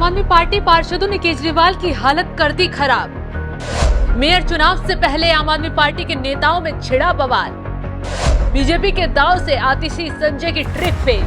आदमी पार्टी पार्षदों ने केजरीवाल की हालत कर दी खराब। मेयर चुनाव से पहले आम आदमी पार्टी के नेताओं में छिड़ा बवाल। बीजेपी के दांव से आतिशी संजय की ट्रिक फेल।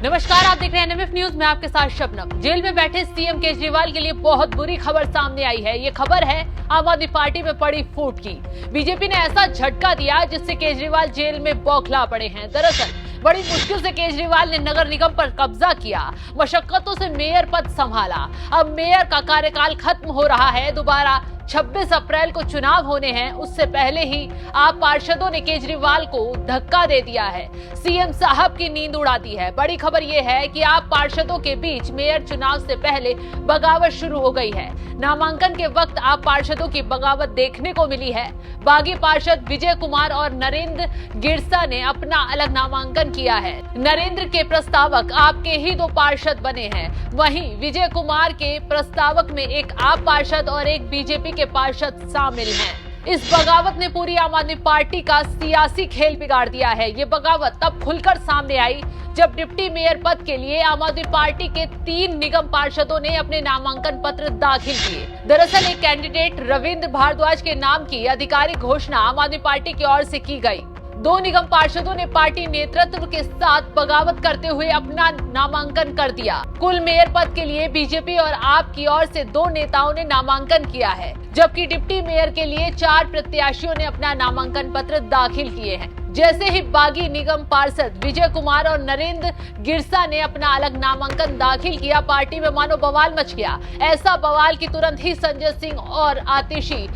नमस्कार, आप देख रहे हैं एनएमएफ न्यूज में आपके साथ शबनम। जेल में बैठे सीएम केजरीवाल के लिए बहुत बुरी खबर सामने आई है। ये खबर है आम आदमी पार्टी में पड़ी फूट की। बीजेपी ने ऐसा झटका दिया जिससे केजरीवाल जेल में बौखला पड़े हैं। दरअसल बड़ी मुश्किल से केजरीवाल ने नगर निगम पर कब्जा किया, मशक्कतों से मेयर पद संभाला। अब मेयर का कार्यकाल खत्म हो रहा है, दोबारा 26 अप्रैल को चुनाव होने हैं। उससे पहले ही आप पार्षदों ने केजरीवाल को धक्का दे दिया है, सीएम साहब की नींद उड़ा दी है। बड़ी खबर यह है कि आप पार्षदों के बीच मेयर चुनाव से पहले बगावत शुरू हो गई है। नामांकन के वक्त आप पार्षदों की बगावत देखने को मिली है। बागी पार्षद विजय कुमार और नरेंद्र गिरसा ने अपना अलग नामांकन किया है। नरेंद्र के प्रस्तावक आपके ही 2 पार्षद बने हैं। वहीं विजय कुमार के प्रस्तावक में एक आप पार्षद और एक बीजेपी के पार्षद शामिल हैं। इस बगावत ने पूरी आम आदमी पार्टी का सियासी खेल बिगाड़ दिया है। ये बगावत तब खुलकर सामने आई जब डिप्टी मेयर पद के लिए आम आदमी पार्टी के 3 निगम पार्षदों ने अपने नामांकन पत्र दाखिल किए। दरअसल एक कैंडिडेट रविंद्र भारद्वाज के नाम की आधिकारिक घोषणा आम आदमी पार्टी की ओर से की गई। 2 निगम पार्षदों ने पार्टी नेतृत्व के साथ बगावत करते हुए अपना नामांकन कर दिया। कुल मेयर पद के लिए बीजेपी और आप की ओर से 2 नेताओं ने नामांकन किया है, जबकि डिप्टी मेयर के लिए 4 प्रत्याशियों ने अपना नामांकन पत्र दाखिल किए हैं। जैसे ही बागी निगम पार्षद विजय कुमार और नरेंद्र गिरसा ने अपना अलग नामांकन दाखिल किया, पार्टी में मानो बवाल मच गया। ऐसा बवाल कि तुरंत ही संजय सिंह और आतिशी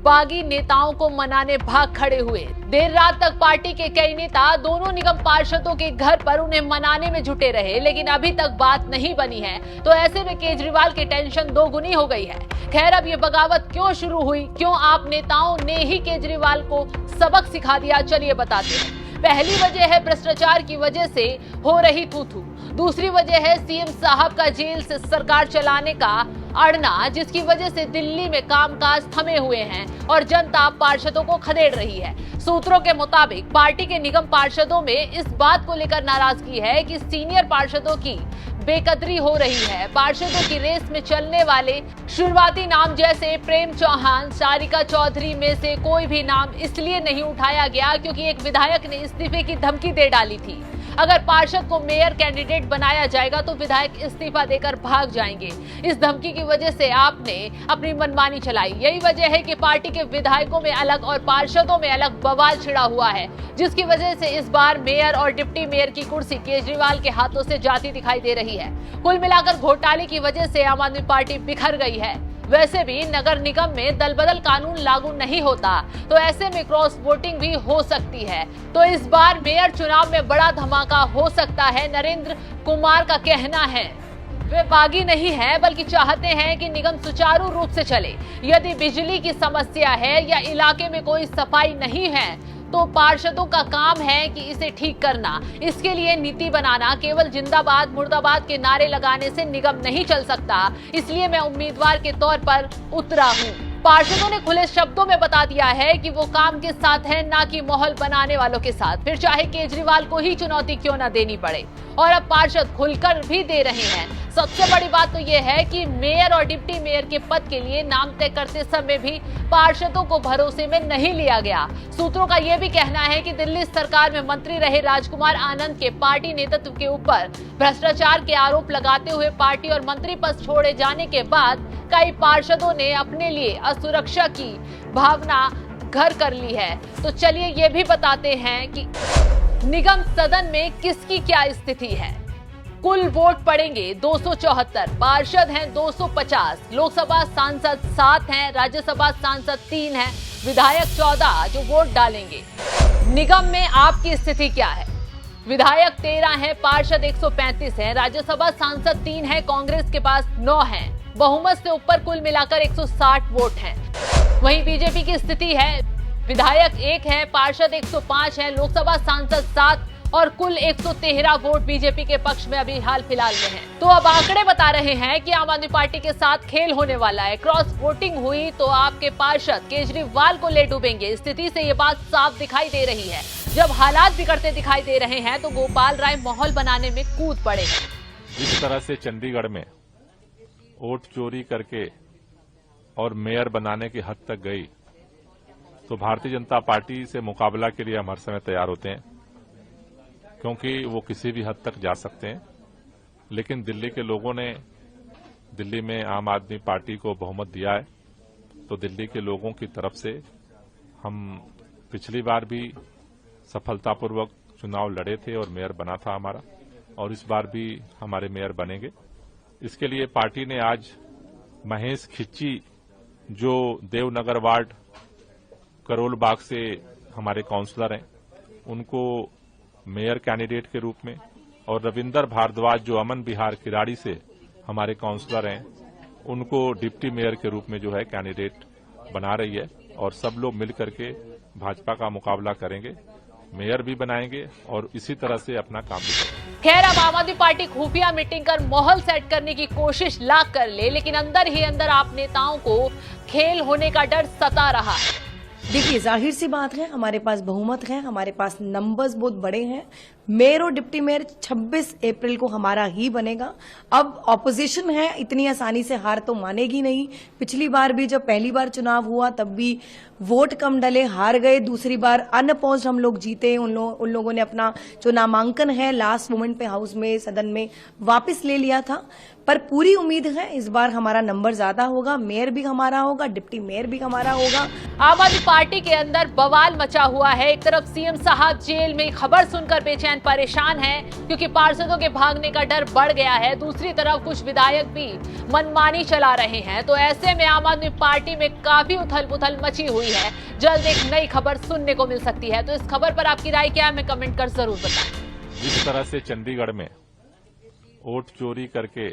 बागी नेताओं को मनाने भाग खड़े हुए। देर रात तक पार्टी के कई नेता दोनों निगम पार्षदों के घर पर उन्हें मनाने में जुटे रहे, लेकिन अभी तक बात नहीं बनी है। तो ऐसे में केजरीवाल की टेंशन 2 गुनी हो गई है। खैर, अब ये बगावत क्यों शुरू हुई, क्यों आप नेताओं ने ही केजरीवाल को सबक सिखा दिया, चलिए बताते हैं। पहली वजह है भ्रष्टाचार की वजह से हो रही थू-थू। दूसरी वजह है सीएम साहब का जेल से सरकार चलाने का अड़ना, जिसकी वजह से दिल्ली में कामकाज थमे हुए हैं और जनता पार्षदों को खदेड़ रही है। सूत्रों के मुताबिक पार्टी के निगम पार्षदों में इस बात को लेकर नाराजगी है कि सीनियर पार्षदों की बेकदरी हो रही है। पार्षदों की रेस में चलने वाले शुरुआती नाम जैसे प्रेम चौहान, सारिका चौधरी में से कोई भी नाम इसलिए नहीं उठाया गया क्योंकि एक विधायक ने इस्तीफे की धमकी दे डाली थी। अगर पार्षद को मेयर कैंडिडेट बनाया जाएगा तो विधायक इस्तीफा देकर भाग जाएंगे। इस धमकी की वजह से आपने अपनी मनमानी चलाई। यही वजह है कि पार्टी के विधायकों में अलग और पार्षदों में अलग बवाल छिड़ा हुआ है, जिसकी वजह से इस बार मेयर और डिप्टी मेयर की कुर्सी केजरीवाल के हाथों से जाती दिखाई दे रही है। कुल मिलाकर घोटाले की वजह से आम आदमी पार्टी बिखर गई है। वैसे भी नगर निगम में दल बदल कानून लागू नहीं होता, तो ऐसे में क्रॉस वोटिंग भी हो सकती है। तो इस बार मेयर चुनाव में बड़ा धमाका हो सकता है। नरेंद्र कुमार का कहना है वे बागी नहीं है, बल्कि चाहते हैं कि निगम सुचारू रूप से चले। यदि बिजली की समस्या है या इलाके में कोई सफाई नहीं है तो पार्षदों का काम है कि इसे ठीक करना। इसके लिए नीति बनाना। केवल जिंदाबाद मुर्दाबाद के नारे लगाने से निगम नहीं चल सकता, इसलिए मैं उम्मीदवार के तौर पर उतरा हूँ। पार्षदों ने खुले शब्दों में बता दिया है कि वो काम के साथ हैं, ना कि माहौल बनाने वालों के साथ, फिर चाहे केजरीवाल को ही चुनौती क्यों न देनी पड़े। और अब पार्षद खुलकर भी दे रहे हैं। सबसे बड़ी बात तो यह है कि मेयर और डिप्टी मेयर के पद के लिए नाम तय करते समय भी पार्षदों को भरोसे में नहीं लिया गया। सूत्रों का यह भी कहना है कि दिल्ली सरकार में मंत्री रहे राजकुमार आनंद के पार्टी नेतृत्व के ऊपर भ्रष्टाचार के आरोप लगाते हुए पार्टी और मंत्री पद छोड़े जाने के बाद कई पार्षदों ने अपने लिए असुरक्षा की भावना घर कर ली है। तो चलिए ये भी बताते हैं कि निगम सदन में किसकी क्या स्थिति है। कुल वोट पड़ेंगे 274, पार्षद हैं 250, लोकसभा सांसद 7 हैं, राज्यसभा सांसद 3 हैं, विधायक 14 जो वोट डालेंगे। निगम में आपकी स्थिति क्या है? विधायक 13 हैं, पार्षद 135 हैं, राज्यसभा सांसद 3 हैं, कांग्रेस के पास 9 हैं, बहुमत से ऊपर कुल मिलाकर 160 वोट हैं। वहीं बीजेपी की स्थिति है, विधायक 1 है, पार्षद 105 हैं, लोकसभा सांसद 7, और कुल 113 वोट बीजेपी के पक्ष में अभी हाल फिलहाल में हैं। तो अब आंकड़े बता रहे हैं कि आम आदमी पार्टी के साथ खेल होने वाला है। क्रॉस वोटिंग हुई तो आपके पार्षद केजरीवाल को ले डूबेंगे। स्थिति से ये बात साफ दिखाई दे रही है। जब हालात बिगड़ते दिखाई दे रहे हैं तो गोपाल राय माहौल बनाने में कूद पड़े। जिस तरह से चंडीगढ़ में वोट चोरी करके और मेयर बनाने की हद तक गई, तो भारतीय जनता पार्टी से मुकाबला के लिए हम हर समय तैयार होते हैं, क्योंकि वो किसी भी हद तक जा सकते हैं। लेकिन दिल्ली के लोगों ने दिल्ली में आम आदमी पार्टी को बहुमत दिया है, तो दिल्ली के लोगों की तरफ से हम पिछली बार भी सफलतापूर्वक चुनाव लड़े थे और मेयर बना था हमारा, और इस बार भी हमारे मेयर बनेंगे। इसके लिए पार्टी ने आज महेश खिच्ची, जो देवनगर वार्ड करोल बाग से हमारे काउंसलर हैं, उनको मेयर कैंडिडेट के रूप में, और रविंदर भारद्वाज जो अमन बिहार किराड़ी से हमारे काउंसलर हैं, उनको डिप्टी मेयर के रूप में जो है कैंडिडेट बना रही है। और सब लोग मिलकर के भाजपा का मुकाबला करेंगे, मेयर भी बनाएंगे और इसी तरह से अपना काम भी करेंगे। खैर, अब आम आदमी पार्टी खुफिया मीटिंग कर माहौल सेट करने की कोशिश लाख कर ले, लेकिन अंदर ही अंदर आप नेताओं को खेल होने का डर सता रहा है। देखिए, जाहिर सी बात है, हमारे पास बहुमत है, हमारे पास नंबर्स बहुत बड़े हैं। मेयर और डिप्टी मेयर 26 अप्रैल को हमारा ही बनेगा। अब ऑपोजिशन है, इतनी आसानी से हार तो मानेगी नहीं। पिछली बार भी जब पहली बार चुनाव हुआ तब भी वोट कम डले, हार गए। दूसरी बार अनअपोज्ड हम लोग जीते। उन लोगों ने अपना जो नामांकन है लास्ट मोमेंट पे हाउस में, सदन में वापस ले लिया था। पर पूरी उम्मीद है इस बार हमारा नंबर ज्यादा होगा, मेयर भी हमारा होगा, डिप्टी मेयर भी हमारा होगा। आम आदमी पार्टी के अंदर बवाल मचा हुआ है। एक तरफ सीएम साहब जेल में खबर सुनकर बेचैन परेशान हैं, क्योंकि पार्षदों के भागने का डर बढ़ गया है। दूसरी तरफ कुछ विधायक भी मनमानी चला रहे हैं। तो ऐसे में आम आदमी पार्टी में काफी उथल पुथल मची हुई है। जल्द एक नई खबर सुनने को मिल सकती है। तो इस खबर पर आपकी राय क्या है, हमें कमेंट कर जरूर बताएं। जिस तरह से चंडीगढ़ में वोट चोरी करके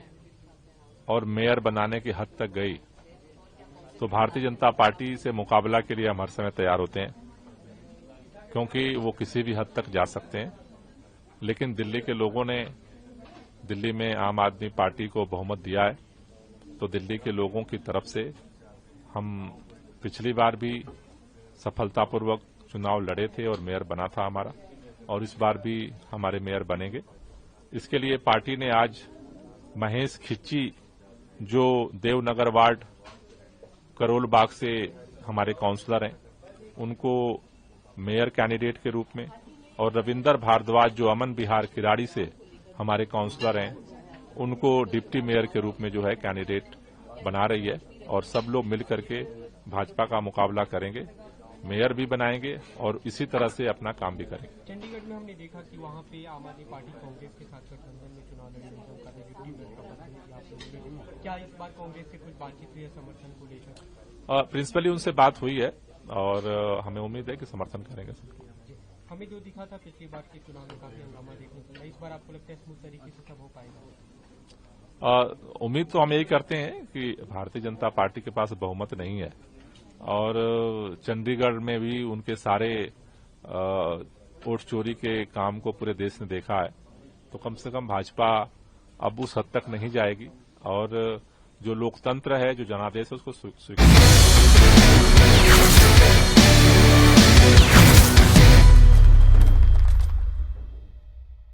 और मेयर बनाने की हद तक गई, तो भारतीय जनता पार्टी से मुकाबला के लिए हम हर समय तैयार होते हैं, क्योंकि वो किसी भी हद तक जा सकते हैं। लेकिन दिल्ली के लोगों ने दिल्ली में आम आदमी पार्टी को बहुमत दिया है, तो दिल्ली के लोगों की तरफ से हम पिछली बार भी सफलतापूर्वक चुनाव लड़े थे और मेयर बना था हमारा, और इस बार भी हमारे मेयर बनेंगे। इसके लिए पार्टी ने आज महेश खिच्ची, जो देवनगर वार्ड करोल बाग से हमारे काउंसलर हैं, उनको मेयर कैंडिडेट के रूप में, और रविंदर भारद्वाज जो अमन बिहार किराड़ी से हमारे काउंसलर हैं, उनको डिप्टी मेयर के रूप में जो है कैंडिडेट बना रही है। और सब लोग मिलकर के भाजपा का मुकाबला करेंगे, मेयर भी बनाएंगे और इसी तरह से अपना काम भी करेंगे। चंडीगढ़ में हमने देखा कि वहां पे आम आदमी पार्टी कांग्रेस के साथ गठबंधन में चुनाव लड़ी, क्या इस बार कांग्रेस से कुछ बातचीत हुई है समर्थन को लेकर? प्रिंसिपली उनसे बात हुई है और हमें उम्मीद है कि समर्थन करेंगे सब। हमें जो दिखा था पिछली बार के चुनाव में काफी हंगामा देखने को मिला, इस बार आपको लगता है स्मूथ तरीके से सब हो पाएगा? उम्मीद तो हम यही करते हैं कि भारतीय जनता पार्टी के पास बहुमत नहीं है, और चंडीगढ़ में भी उनके सारे वोट चोरी के काम को पूरे देश ने देखा है, तो कम से कम भाजपा अब उस हद तक नहीं जाएगी, और जो लोकतंत्र है, जो जनादेश है, उसको स्वीकार